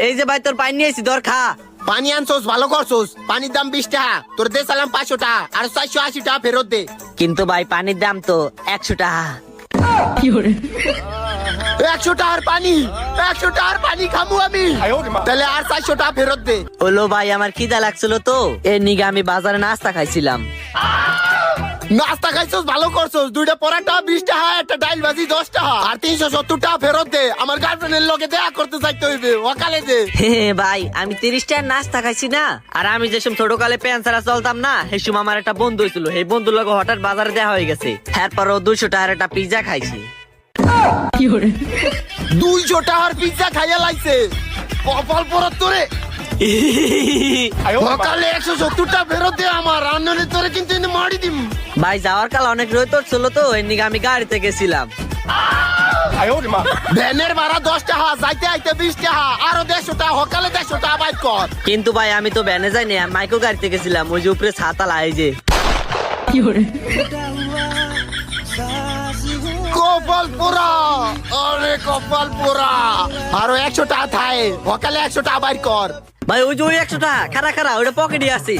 এই যে ভাই তোর পানি নিয়েছি ধর খা। পানি আনছোস ভালো করছোস, পানির দাম 20 টাকা, তোর দে সালাম 500 টাকা আর 480 টাকা ফেরত দে। কিন্তু ভাই পানির দাম তো 100 টাকা। 100 টাকার পানি, 100 টাকার পানি খামু আমি, তাহলে আর 400 টাকা ফেরত দে। হলো ভাই আমার খিদা লাগছিল তো এর নিগে আমি বাজারে নাস্তা খাইছিলাম। নাস্তা খাইছোস ভালো করছোস, দুইটা পরাটা 20 টাকা, একটা ডাল ভাজি 10 টাকা আর 370 টাকা ফেরত দে। আমার গার্লফ্রেন্ডের লগে দেখা করতে চাইতে হইবে, ওকালে দে। ভাই আমি 30 টাকার নাস্তা খাইছি না। আর আমি যেসব ছোটকালে প্যান ছাড়া চলতাম না, সেই সময় আমার একটা বন্ধু হয়েছিল, সেই বন্ধুর লগে হঠাৎ বাজারে দেওয়া হয়ে গেছে। এরপর ও 200 টাকার একটা পিজ্জা খাইছি। 200 টাকার পিজ্জা খাইয়া লাইছে, কপাল পরত তোরে। সকালে 170 টাকা ফেরত দে আমার, রান্নারে তোরে কিন্তু এনে মারি দিম। ভাই যাওয়ার কাল অনেক রোদ ছিল তো এর নিগে আমি গাড়িতে গেছিলাম। ভ্যানের ভাড়া 10 টাকা, যাইতে আইতে 20 টাকা, আরো 150 টাকা, সকালে 150 টাকা বাইর কর। কিন্তু ভাই আমি তো ভ্যানে যাইনি, আমি মাইক্রো গাড়িতে গেছিলাম, ওই যে উপরে ছাতা লাই যে। কপাল পোড়া, আরে কপাল পোড়া, আরো 100 টাকা থায়, সকালে 100 টাকা বাইর কর। ভাই ওই যে ওই 100 টাকা খারা খারা ওটা পকেটে আছে।